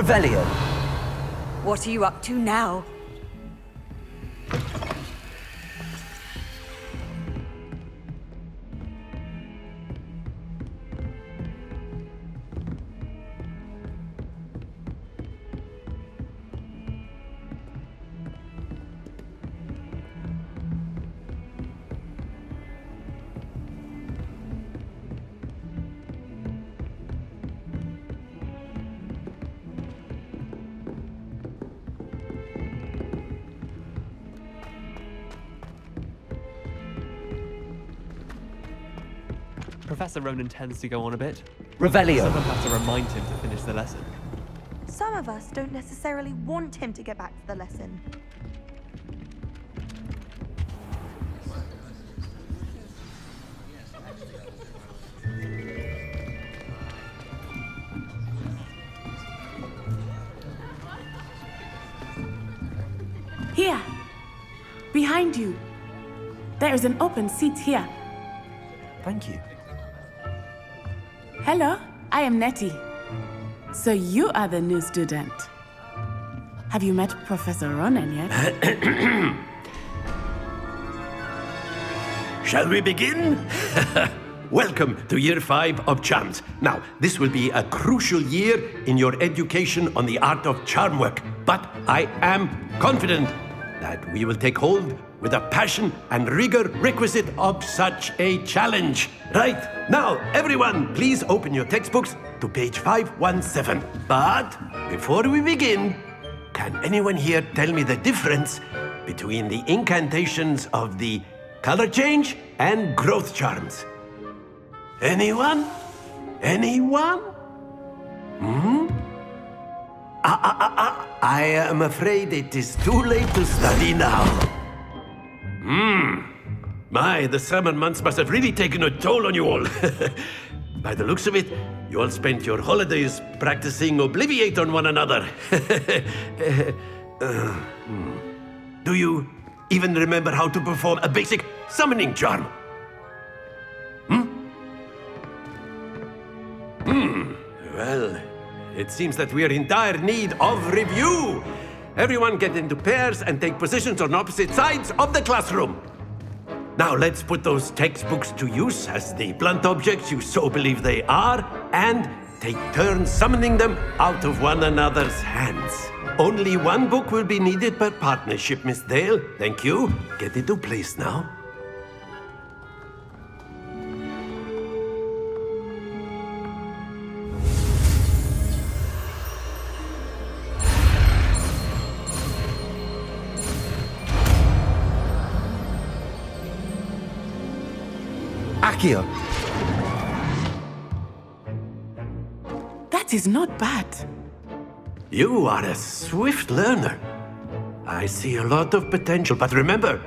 Revelio.
What are you up to now?
Professor Ronan tends to go on a bit.
Revelio.
Someone has to remind him to finish the lesson.
Some of us don't necessarily want him to get back to the lesson.
Here! Behind you! There is an open seat here.
Thank you.
Hello, I am Nettie. So you are the new student. Have you met Professor Ronan yet?
Shall we begin? Welcome to Year 5 of Charms. Now, this will be a crucial year in your education on the art of charm work, but I am confident that we will take hold with the passion and rigor requisite of such a challenge. Right, now, everyone, please open your textbooks to page 517. But before we begin, can anyone here tell me the difference between the incantations of the color change and growth charms? Anyone? Anyone? I am afraid it is too late to study now. My, the summer months must have really taken a toll on you all. By the looks of it, you all spent your holidays practicing Obliviate on one another. Do you even remember how to perform a basic summoning charm? Well, it seems that we are in dire need of review. Everyone get into pairs and take positions on opposite sides of the classroom. Now let's put those textbooks to use as the blunt objects you so believe they are, and take turns summoning them out of one another's hands. Only one book will be needed per partnership, Miss Dale. Thank you. Get into place now.
Accio.
That is not bad.
You are a swift learner. I see a lot of potential, but remember,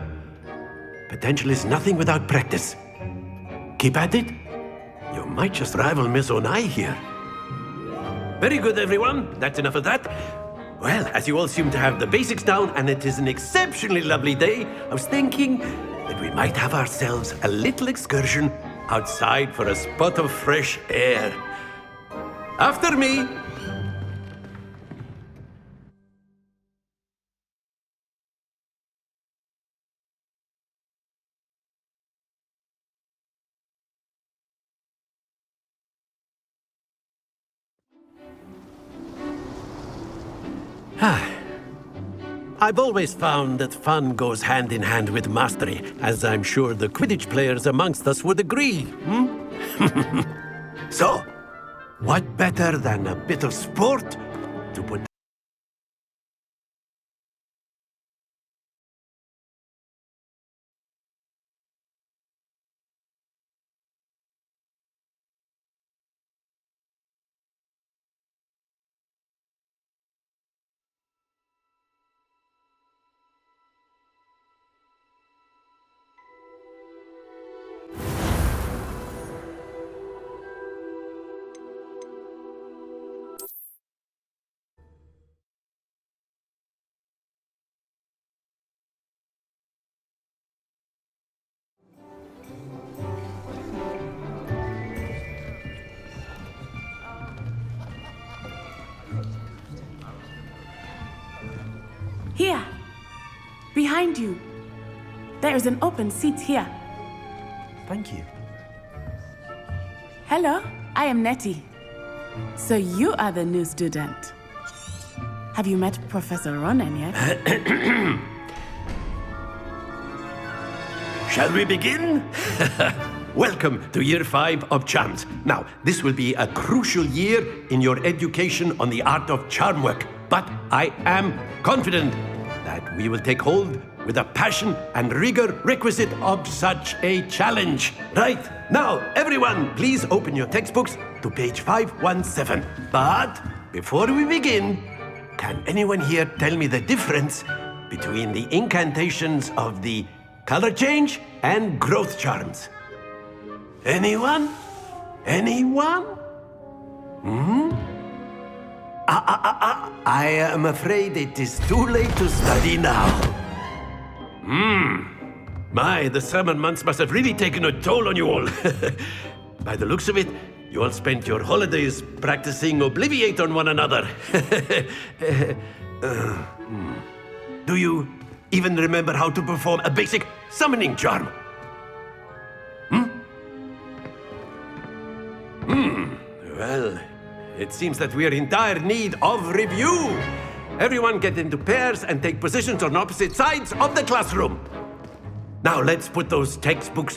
potential is nothing without practice. Keep at it. You might just rival Miss Onai here. Very good, everyone. That's enough of that. Well, as you all seem to have the basics down, and it is an exceptionally lovely day, I was thinking that we might have ourselves a little excursion outside for a spot of fresh air. After me. I've always found that fun goes hand in hand with mastery, as I'm sure the Quidditch players amongst us would agree. So, what better than a bit of sport to put
Behind you. There is an open seat here.
Thank you.
Hello, I am Nettie. So you are the new student. Have you met Professor Ronan yet?
Shall we begin? Welcome to Year 5 of Charms. Now, this will be a crucial year in your education on the art of charm work, but I am confident that we will take hold with the passion and rigor requisite of such a challenge. Right, now, everyone, please open your textbooks to page 517. But before we begin, can anyone here tell me the difference between the incantations of the color change and growth charms? Anyone? Anyone? I am afraid it is too late to study now. My, the summer months must have really taken a toll on you all. By the looks of it, you all spent your holidays practicing Obliviate on one another. Do you even remember how to perform a basic summoning charm? Well, it seems that we are in dire need of review. Everyone get into pairs and take positions on opposite sides of the classroom. Now let's put those textbooks.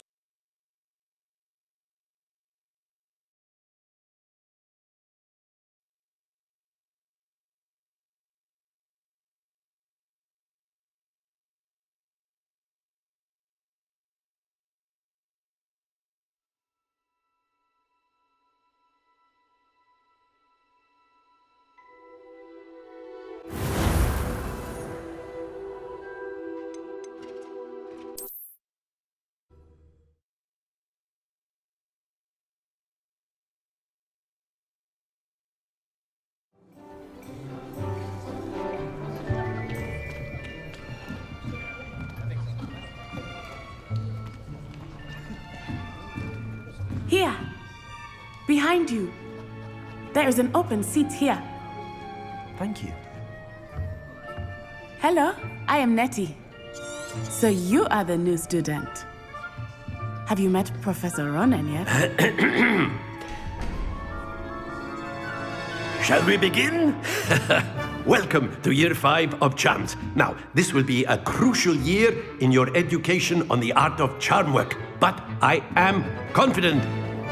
Here. Behind you. There is an open seat here.
Thank you.
Hello, I am Nettie. So you are the new student. Have you met Professor Ronan yet?
Shall we begin? Welcome to Year 5 of Charms. Now, this will be a crucial year in your education on the art of charm work, but I am confident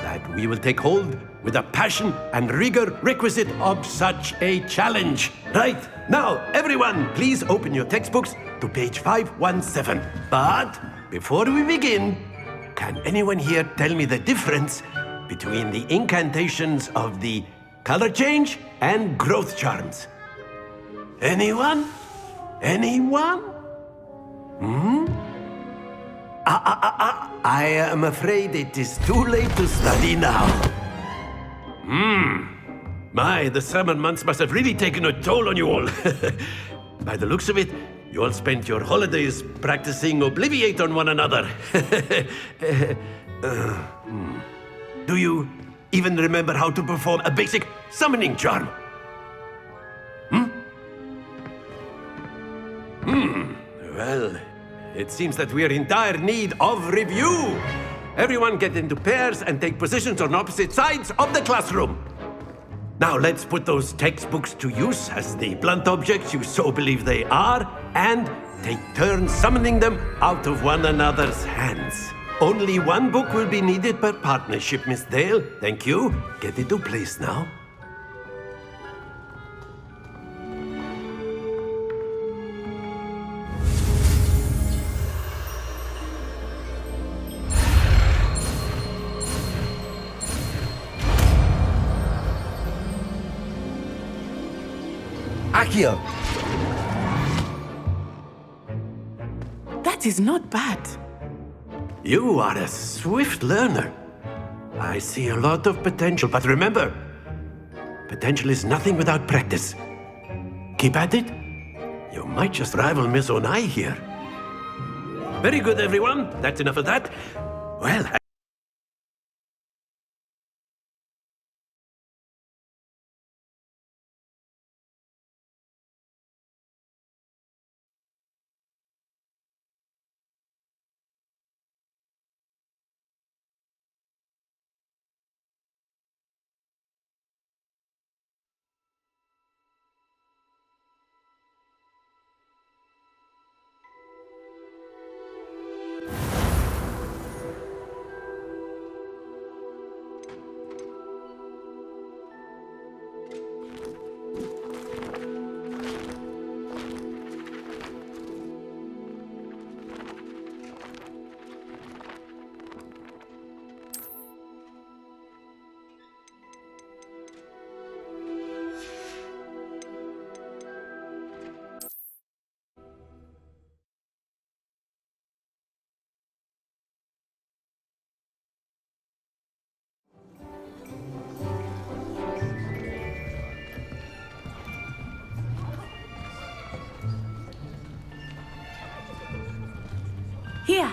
that we will take hold with the passion and rigor requisite of such a challenge. Right, now, everyone, please open your textbooks to page 517. But before we begin, can anyone here tell me the difference between the incantations of the color change and growth charms? Anyone? Anyone? I am afraid it is too late to study now. My, the summer months must have really taken a toll on you all. By the looks of it, you all spent your holidays practicing Obliviate on one another. Do you even remember how to perform a basic summoning charm? Well, it seems that we are in dire need of review. Everyone get into pairs and take positions on opposite sides of the classroom. Now let's put those textbooks to use as the blunt objects you so believe they are, and take turns summoning them out of one another's hands. Only one book will be needed per partnership, Miss Dale. Thank you. Get into place now.
Accio!
That is not bad.
You are a swift learner. I see a lot of potential, but remember, potential is nothing without practice. Keep at it. You might just rival Miss Onai here. Very good, everyone. That's enough of that. Well,
Here.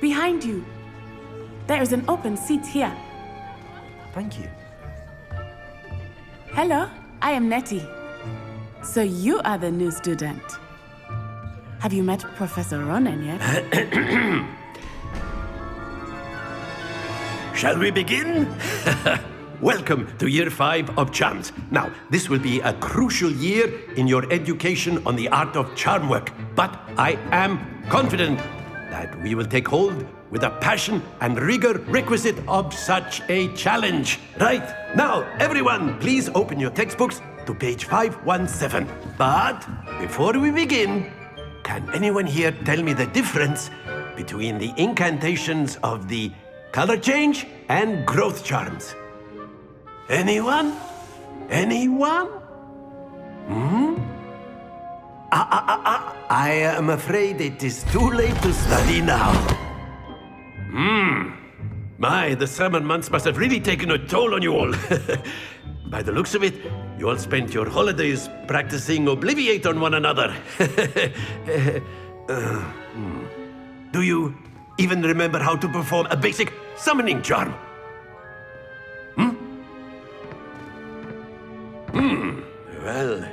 Behind you. There is an open seat here.
Thank you.
Hello, I am Nettie. So you are the new student. Have you met Professor Ronan yet?
Shall we begin? Welcome to Year 5 of Charms. Now, this will be a crucial year in your education on the art of charm work, but I am confident that we will take hold with the passion and rigor requisite of such a challenge. Right, now, everyone, please open your textbooks to page 517. But before we begin, can anyone here tell me the difference between the incantations of the color change and growth charms? Anyone? Anyone? I am afraid it is too late to study now. My, the summer months must have really taken a toll on you all. By the looks of it, you all spent your holidays practicing Obliviate on one another. Do you even remember how to perform a basic summoning charm? Well,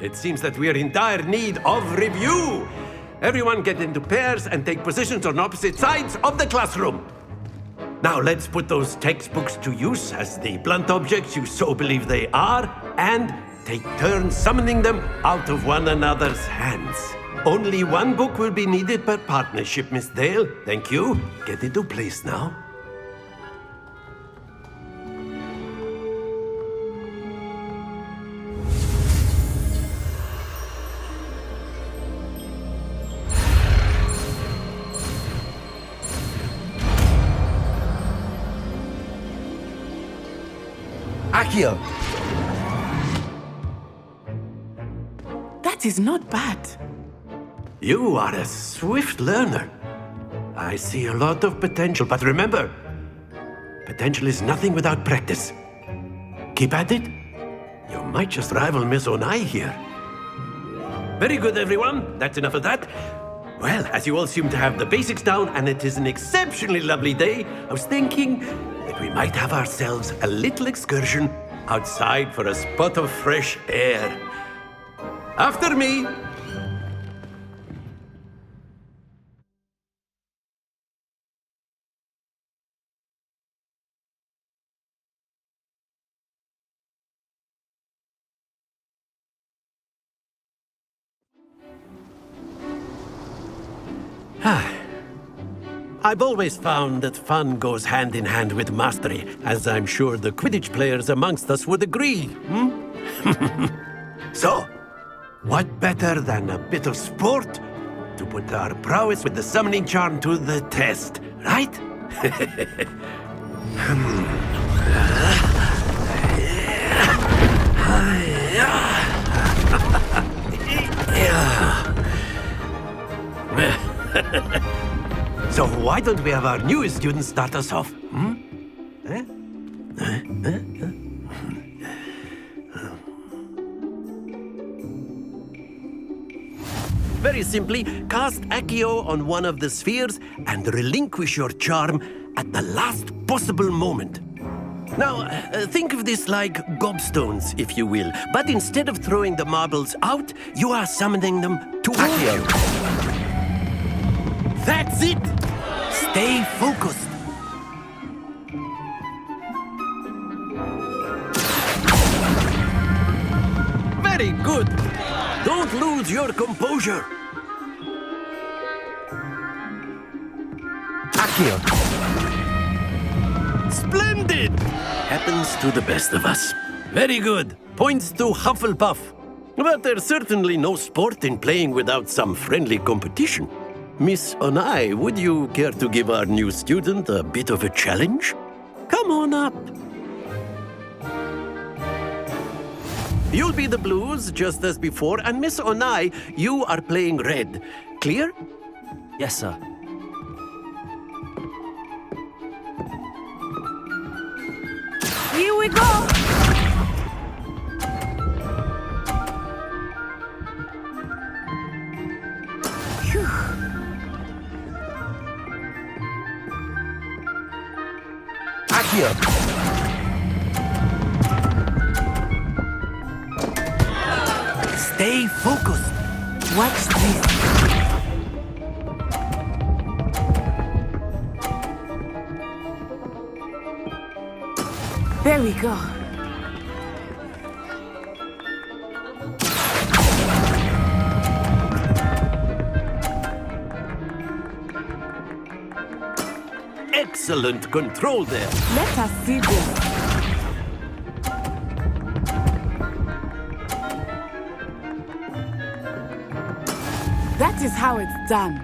it seems that we are in dire need of review. Everyone get into pairs and take positions on opposite sides of the classroom. Now let's put those textbooks to use as the blunt objects you so believe they are, and take turns summoning them out of one another's hands. Only one book will be needed per partnership, Miss Dale. Thank you. Get into place now.
Accio!
That is not bad.
You are a swift learner. I see a lot of potential, but remember, potential is nothing without practice. Keep at it. You might just rival Miss Onai here. Very good, everyone. That's enough of that. Well, as you all seem to have the basics down, and it is an exceptionally lovely day, I was thinking that we might have ourselves a little excursion outside for a spot of fresh air. After me. I've always found that fun goes hand in hand with mastery, as I'm sure the Quidditch players amongst us would agree. So, what better than a bit of sport to put our prowess with the summoning charm to the test, right? So why don't we have our newest student start us off? Very simply, cast Accio on one of the spheres and relinquish your charm at the last possible moment. Now, think of this like gobstones, if you will. But instead of throwing the marbles out, you are summoning them towards you. That's it! Stay focused. Very good. Don't lose your composure.
Accio!
Splendid! Happens to the best of us. Very good. Points to Hufflepuff. But there's certainly no sport in playing without some friendly competition. Miss Onai, would you care to give our new student a bit of a challenge? Come on up. You'll be the blues, just as before, and Miss Onai, you are playing red. Clear?
Yes, sir.
Here we go!
Accio!
Stay focused.
Watch this. There we go.
Excellent control there.
Let us see this. That is how it's done.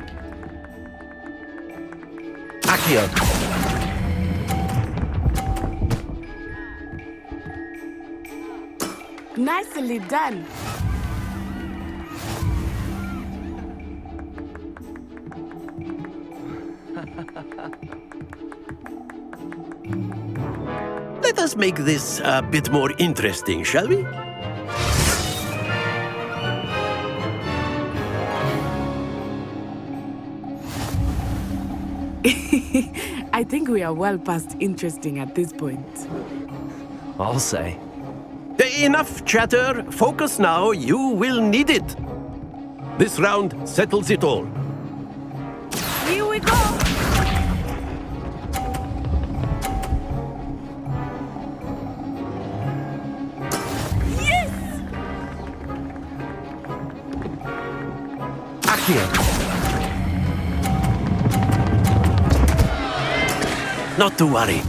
Accio!
Nicely done.
Let us make this a bit more interesting, shall we?
I think we are well past interesting at this point.
I'll say.
Enough chatter. Focus now. You will need it. This round settles it all.
Here we go!
Yes!
Accio!
Not to worry.